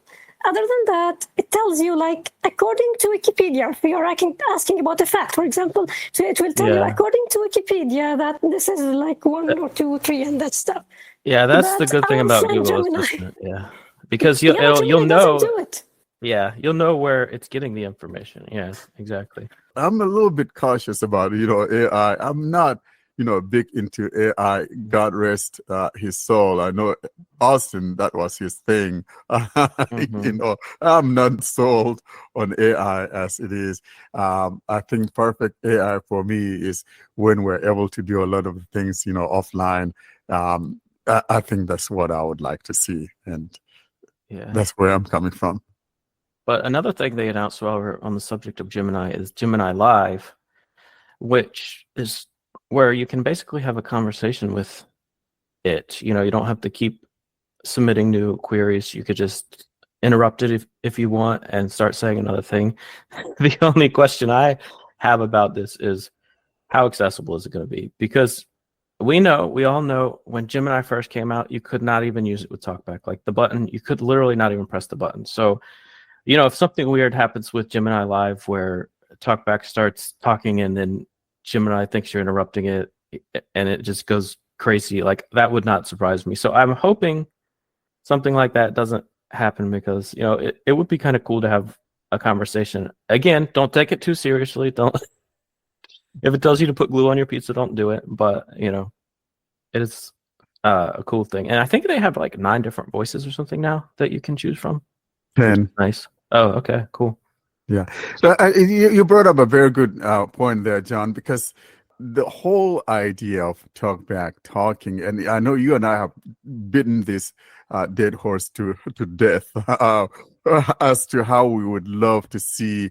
Other than that, it tells you, like, according to Wikipedia, if you're asking about a fact, for example, so it will tell you, according to Wikipedia, that this is like 1 or 2, 3, and that stuff. Yeah, that's the But good thing our about friend Google Gemini- Assistant. Yeah, because Gemini you'll know. doesn't do it. Yeah, you'll know where it's getting the information. Yeah, exactly. I'm a little bit cautious about AI. I'm not big into AI. God rest his soul. I know Austin, that was his thing. I'm not sold on AI as it is. I think perfect AI for me is when we're able to do a lot of things offline. I think that's what I would like to see, and that's where I'm coming from. But another thing they announced while we're on the subject of Gemini is Gemini Live, which is where you can basically have a conversation with it. You don't have to keep submitting new queries. You could just interrupt it if you want and start saying another thing. The only question I have about this is how accessible is it going to be? Because we all know when Gemini first came out, you could not even use it with TalkBack. Like the button, you could literally not even press the button. So, if something weird happens with Gemini Live where TalkBack starts talking and then Gemini thinks you're interrupting it and it just goes crazy, like that would not surprise me. So I'm hoping something like that doesn't happen because it would be kind of cool to have a conversation. Again, don't take it too seriously. Don't if it tells you to put glue on your pizza, don't do it. But it is a cool thing, and I think they have like 9 different voices or something now that you can choose from. 10. Nice. Oh, okay, cool. Yeah. You brought up a very good point there, John, because the whole idea of talkback talking, and I know you and I have beaten this dead horse to death as to how we would love to see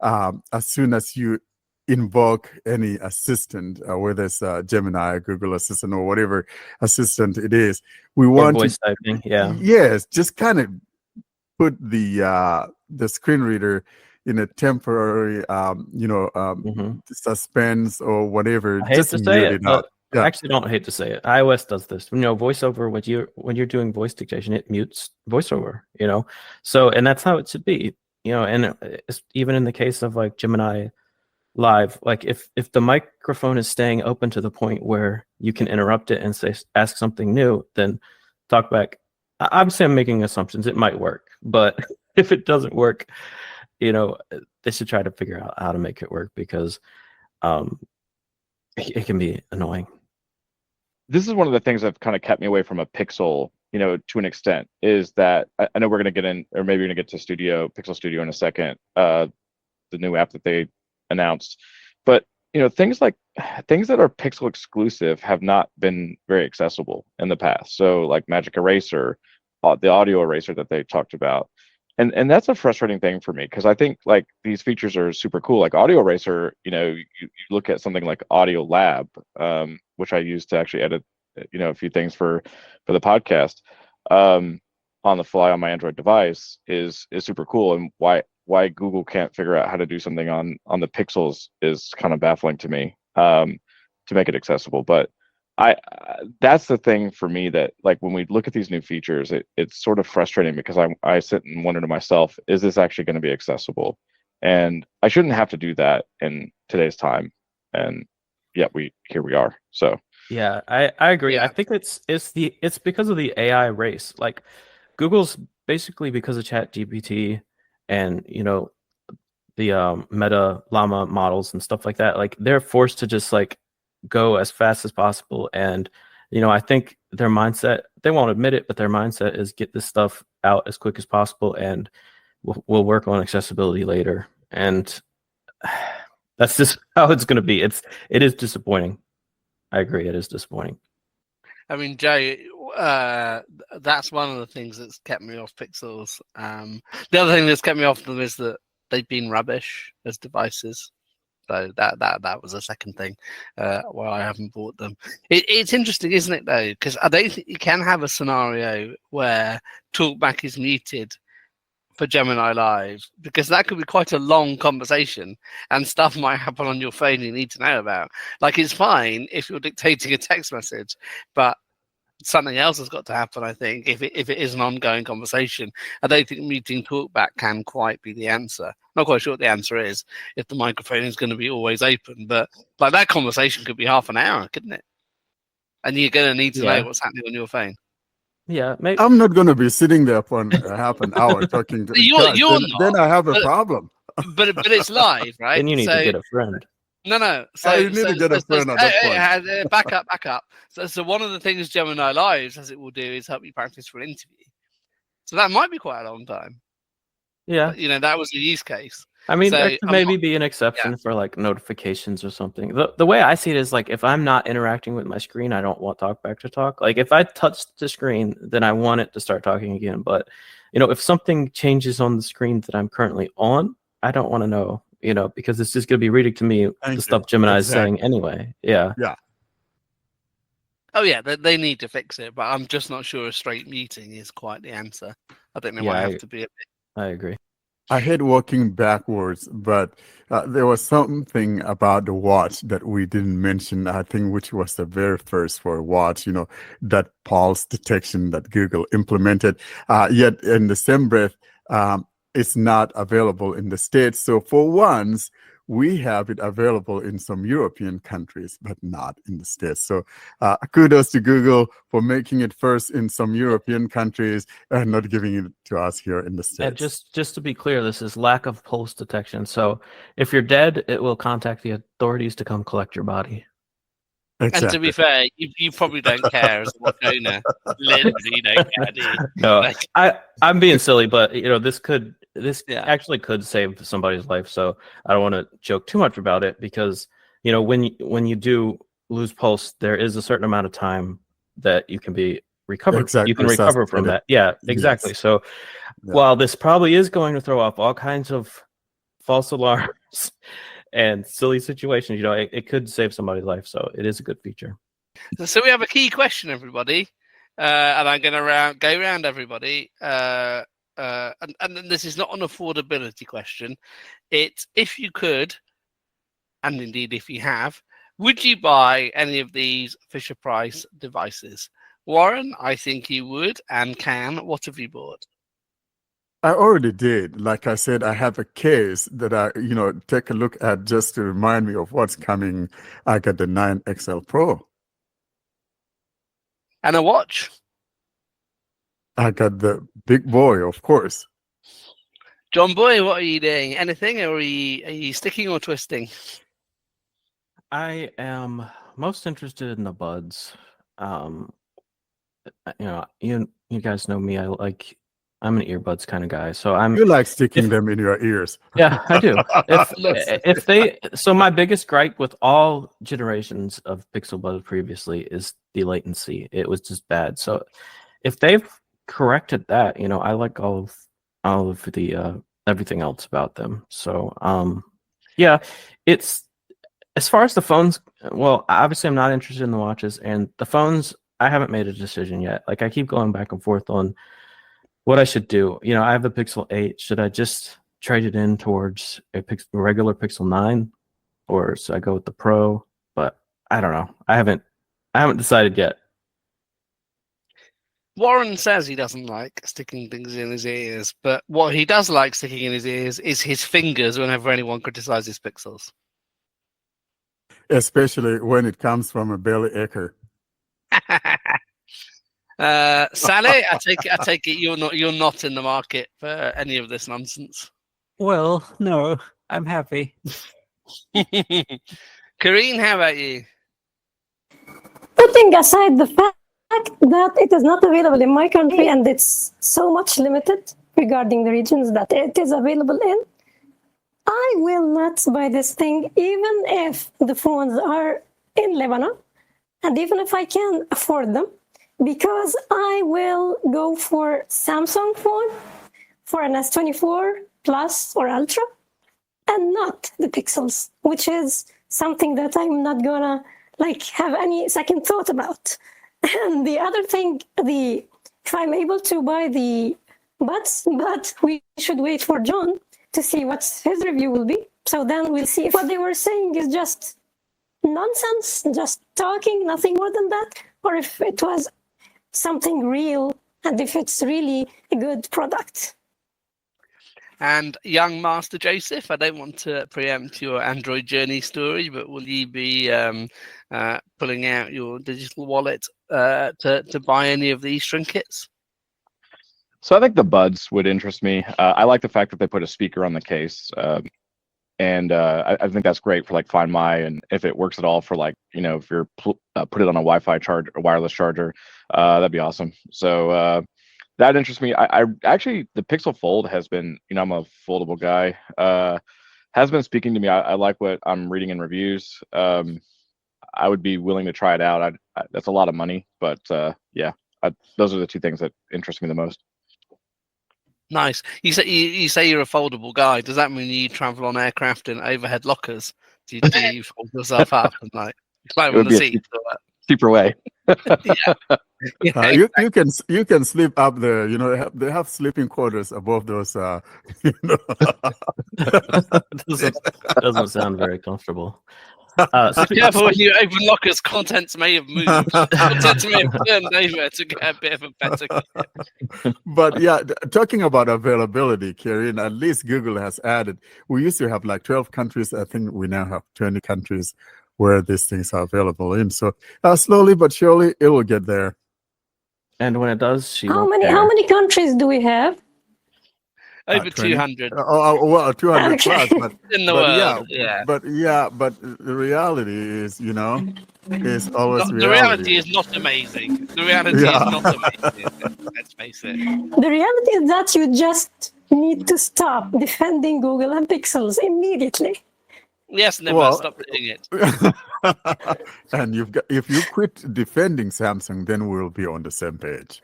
as soon as you invoke any assistant, whether it's Gemini, Google Assistant, or whatever assistant it is, we Or want voice to, typing. Yeah. yes, just kind of put the screen reader in a temporary, Mhm. suspense or whatever. I hate Just to say mute it, it out. but Yeah. I actually don't hate to say it. iOS does this. VoiceOver when you're doing voice dictation, it mutes VoiceOver. So and that's how it should be. And it's, even in the case of like Gemini Live, like if the microphone is staying open to the point where you can interrupt it and ask something new, then TalkBack. Obviously, I'm making assumptions. It might work, but if it doesn't work, they should try to figure out how to make it work because it can be annoying. This is one of the things that kind of kept me away from a Pixel, to an extent, is that I know we're going to get in, or maybe we're going to get to Pixel Studio in a second, the new app that they announced. But, things that are Pixel exclusive have not been very accessible in the past. So like Magic Eraser, the audio eraser that they talked about. And that's a frustrating thing for me because I think like these features are super cool. Like Audio Eraser, you look at something like Audio Lab, which I use to actually edit, a few things for the podcast on the fly on my Android device is super cool. And why Google can't figure out how to do something on the Pixels is kind of baffling to me, to make it accessible. But that's the thing for me that like when we look at these new features, it's sort of frustrating because I sit and wonder to myself, is this actually going to be accessible? And I shouldn't have to do that in today's time. And yet here we are. So Yeah, I agree. Yeah. I think it's because of the AI race. Like Google's basically because of ChatGPT and the Meta Llama models and stuff like that. Like they're forced to just like go as fast as possible. And I think their mindset, they won't admit it, but their mindset is get this stuff out as quick as possible, and we'll work on accessibility later. And that's just how it's going to be. It is disappointing. I agree. It is disappointing. I mean, Joe, that's one of the things that's kept me off Pixels. The other thing that's kept me off them is that they've been rubbish as devices. So that was a second thing why I haven't bought them. It's interesting, isn't it, though? Because I don't think you can have a scenario where TalkBack is muted for Gemini Live, because that could be quite a long conversation and stuff might happen on your phone you need to know about. Like, it's fine if you're dictating a text message, but something else has got to happen, I think, if it is an ongoing conversation. I don't think muting TalkBack can quite be the answer. Not quite sure what the answer is, if the microphone is going to be always open, but like that conversation could be half an hour, couldn't it? And you're going to need to know what's happening on your phone. Yeah, maybe. I'm not going to be sitting there for half an hour talking to You're guys. not, Then I have a problem. but it's live, right? Then you need to get a friend. No. So I need to get a friend at that point. Back up. So one of the things Gemini Live says it will do is help you practice for an interview. So that might be quite a long time. Yeah. But, that was the use case. I mean, So there could maybe be an exception for like notifications or something. The way I see it is like if I'm not interacting with my screen, I don't want TalkBack to talk. Like if I touch the screen, then I want it to start talking again. But if something changes on the screen that I'm currently on, I don't want to know. Because it's just going to be reading to me the stuff Gemini is saying anyway. Yeah. Yeah. Oh yeah, they need to fix it, but I'm just not sure a straight muting is quite the answer. I think there might have to be a bit. I agree. I hate walking backwards, but there was something about the watch that we didn't mention, I think, which was the very first for a watch, that pulse detection that Google implemented. Yet in the same breath, it's not available in the States. So for once, we have it available in some European countries, but not in the States. So kudos to Google for making it first in some European countries and not giving it to us here in the And States. just to be clear, this is lack of pulse detection. So if you're dead, it will contact the authorities to come collect your body. And to Exactly. be fair, you probably don't care as a watch owner. Literally don't care, do you? No, Like, I'm being silly, but this Yeah. actually could save somebody's life. So I don't want to joke too much about it because when you do lose pulse, there is a certain amount of time that you can be recovered. Exactly, You can recover from resuscitated. that. Yeah, exactly. Yes. So Yeah. while this probably is going to throw off all kinds of false alarms and silly situations, it could save somebody's life. So it is a good feature. So we have a key question, everybody, and I'm going to go around everybody. And this is not an affordability question. It's if you could, and indeed if you have, would you buy any of these Fisher-Price devices? Warren, I think you would and can. What have you bought? I already did. Like I said, I have a case that I, take a look at just to remind me of what's coming. I got the 9 XL Pro. And a watch? I got the big boy, of course. John Boy, what are you doing? Anything, or are you sticking or twisting? I am most interested in the buds. You guys know me. I'm an earbuds kind of guy. So You like sticking them in your ears. Yeah, I do. So my biggest gripe with all generations of Pixel Buds previously is the latency. It was just bad. So if they've corrected that, I like all of the everything else about them. So yeah, it's as far as the phones. Well, obviously I'm not interested in the watches, and the phones. I haven't made a decision yet. Like I keep going back and forth on what I should do. I have the Pixel 8. Should I just trade it in towards a regular Pixel 9, or should I go with the Pro? But I don't know. I haven't decided yet. Warren says he doesn't like sticking things in his ears, but what he does like sticking in his ears is his fingers whenever anyone criticizes Pixels. Especially when it comes from a belly acher. Sally, I take it you're not in the market for any of this nonsense. Well, no, I'm happy. Karine, how about you? Putting aside the fact that it is not available in my country and it's so much limited regarding the regions that it is available in, I will not buy this thing even if the phones are in Lebanon and even if I can afford them, because I will go for Samsung phone for an S24 Plus or Ultra and not the Pixels, which is something that I'm not gonna have any second thought about. And the other thing, if I'm able to buy the buds, but we should wait for John to see what his review will be. So then we'll see if what they were saying is just nonsense, just talking, nothing more than that, or if it was something real and if it's really a good product. And young Master Joseph, I don't want to preempt your Android journey story, but will you be pulling out your digital wallet to buy any of these trinkets? So I think the buds would interest me. I like the fact that they put a speaker on the case. And I think that's great for Find My, and if it works at all for if you're put it on a Wi-Fi charger, a wireless charger, that'd be awesome. So that interests me. I actually, the Pixel Fold has been, I'm a foldable guy, has been speaking to me. I like what I'm reading in reviews. I would be willing to try it out. That's a lot of money, but yeah, those are the two things that interest me the most. Nice. You say you're a foldable guy. Does that mean you travel on aircraft in overhead lockers? Do you fold yourself up and climb on the seat? Cheaper way. Yeah. You can sleep up there. They have sleeping quarters above those. Doesn't sound very comfortable. Careful when you open lockers, contents may have moved. Contents may have turned over to get a bit of a better. But yeah, talking about availability, Kieran, at least Google has added. We used to have like 12 countries. I think we now have 20 countries where these things are available in. So slowly but surely, it will get there. And when it does, she How won't many? care. How many countries do we have? Over 20? 200 Well, 200 Okay. plus. But in the but world. yeah, Yeah. but the reality is, is always The reality is not amazing. The reality Yeah. is not amazing. Let's face it. The reality is that you just need to stop defending Google and Pixels immediately. Yes, never Well- stop doing it. And if you quit defending Samsung, then we'll be on the same page.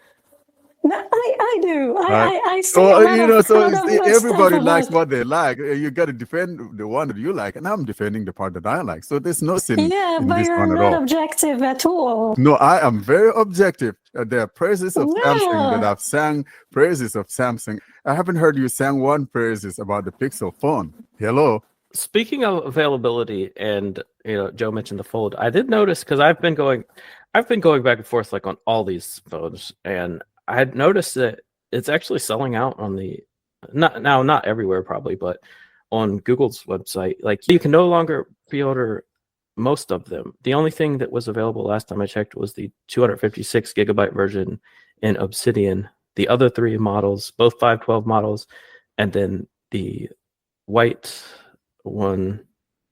No, I do. Right. I say Well, a lot of- so lot of good everybody stuff likes about- what they like. You got to defend the one that you like, and I'm defending the part that I like. So there's no sin Yeah, in but this you're one at not all. objective at all. No, I am very objective. There are praises of Samsung that Yeah. I've sang praises of Samsung. I haven't heard you sang one praises about the Pixel phone. Hello. Speaking of availability, and Joe mentioned the Fold. I did notice because I've been going back and forth like on all these phones, and I had noticed that it's actually selling out on the not everywhere probably, but on Google's website. Like you can no longer pre-order most of them. The only thing that was available last time I checked was the 256 gigabyte version in Obsidian. The other three models, both 512 models, and then the white one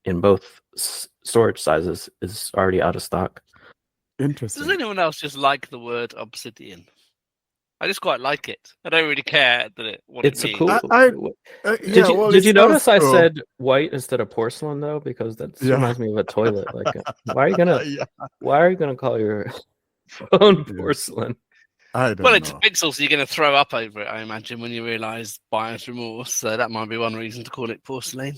in both storage sizes is already out of stock. Interesting. Does anyone else just like the word obsidian? I just quite like it. I don't really care what It's it a means. cool. Yeah, well, Did you it notice I sounds cool. said white instead of porcelain though? Because that Yeah. reminds me of a toilet. Like, why are you gonna call your phone Yeah. porcelain? I don't Well, it's know. pixels, so you're going to throw up over it, I imagine, when you realise buyer's remorse. So that might be one reason to call it porcelain.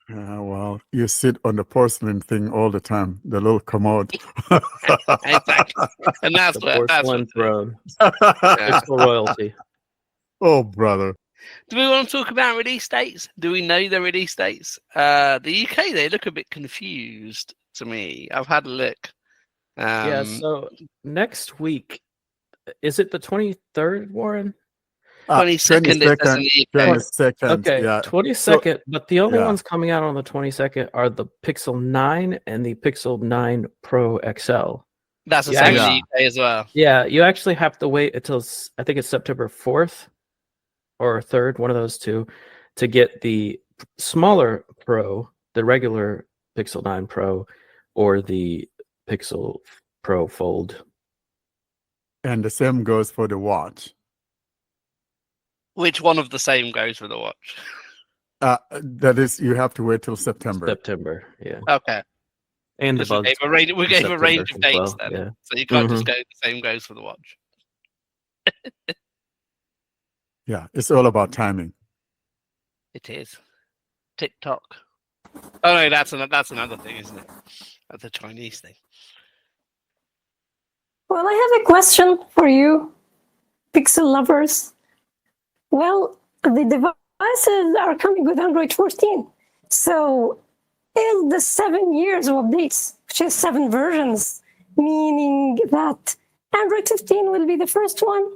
Well, you sit on the porcelain thing all the time, the little commode. Exactly. And that's The what. That's porcelain what. throne. Yeah. Pixel royalty. Oh, brother. Do we want to talk about release dates? Do we know the release dates? The UK, they look a bit confused to me. I've had a look. Yeah. So next week, is it the 23rd, Warren? 22nd, it says in the UK. 22nd. Okay, Yeah. 22nd. But the only yeah. ones coming out on the 22nd are the Pixel 9 and the Pixel 9 Pro XL. That's the Yeah, same in yeah. the UK as well. Yeah, you actually have to wait until I think it's September 4th or 3rd, one of those two, to get the smaller Pro, the regular Pixel 9 Pro, or the Pixel Pro Fold. And the same goes for the watch. Which one of the same goes for the watch? That is, you have to wait till September. September, yeah. Okay. And the Because buds. we gave a September range of as dates well, then. yeah. So you can't just Mhm. go the same goes for the watch. Yeah, it's all about timing. It is. TikTok. Oh no, that's another thing, isn't it? That's a Chinese thing. Well, I have a question for you, Pixel lovers. Well, the devices are coming with Android 14. So is the 7 years of updates, which is 7 versions, meaning that Android 15 will be the first one?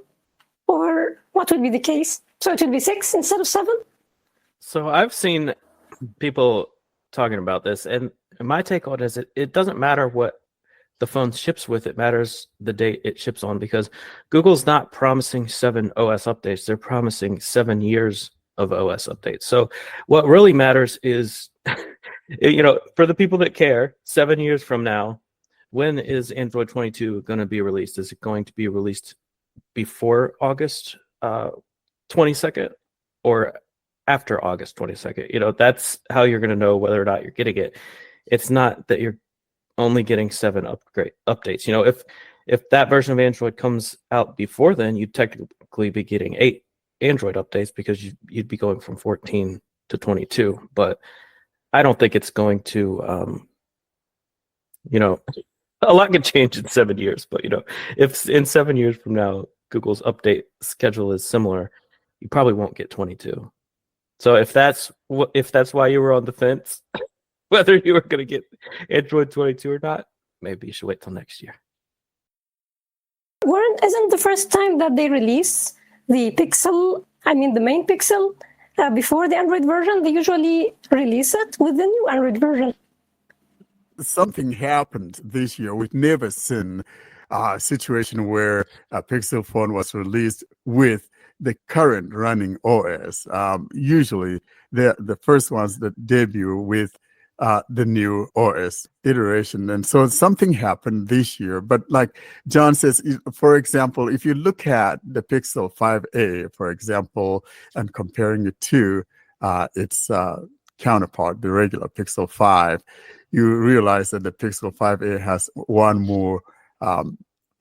Or what would be the case? So it will be 6 instead of 7? So I've seen people talking about this, and my take on it is it doesn't matter what the phone ships with, it matters the date it ships on, because Google's not promising 7 OS updates, they're promising 7 years of OS updates. So what really matters is, for the people that care, 7 years from now, when is Android 22 going to be released? Is it going to be released before August 22nd or after August 22nd? That's how you're going to know whether or not you're getting it. It's not that you're only getting 7 updates. If that version of Android comes out before then, you'd technically be getting 8 Android updates, because you'd be going from 14 to 22. But I don't think it's going to, a lot can change in 7 years. But if in 7 years from now Google's update schedule is similar, you probably won't get 22. So if that's why you were on the fence, whether you were going to get Android 22 or not. Maybe you should wait till next year. Isn't the first time that they release the Pixel, I mean the main Pixel, before the Android version? They usually release it with the new Android version. Something happened this year. We've never seen a situation where a Pixel phone was released with the current running OS. Usually, the first ones that debut with the new OS iteration. And so something happened this year. But like John says, for example, if you look at the Pixel 5a, for example, and comparing it to its counterpart, the regular Pixel 5, you realize that the Pixel 5a has one more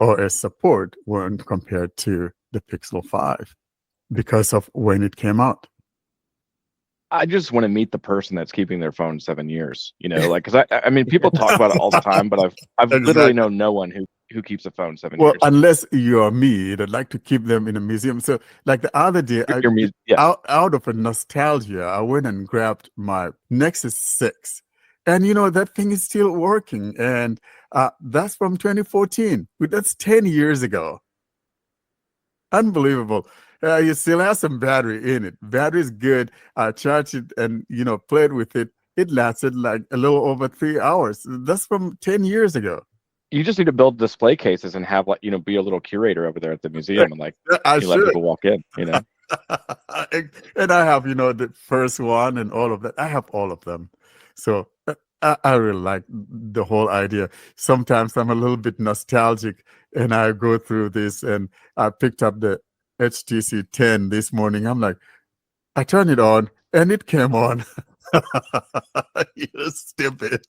OS support when compared to the Pixel 5 because of when it came out. I just want to meet the person that's keeping their phone 7 years, like, because I mean, people talk about it all the time, but I've Exactly. literally known no one who keeps a phone 7 Well, years. unless you're me, that like to keep them in a museum. So like the other day, out of a nostalgia, I went and grabbed my Nexus 6. And, that thing is still working. And that's from 2014. That's 10 years ago. Unbelievable. You still have some battery in it. Battery is good. I charged it and, played with it. It lasted like a little over 3 hours. That's from 10 years ago. You just need to build display cases and have be a little curator over there at the museum and I let people walk in, And I have, the first one and all of that. I have all of them. So I really like the whole idea. Sometimes I'm a little bit nostalgic and I go through this, and I picked up the HTC 10 this morning. I'm like, I turned it on and it came on. You're stupid.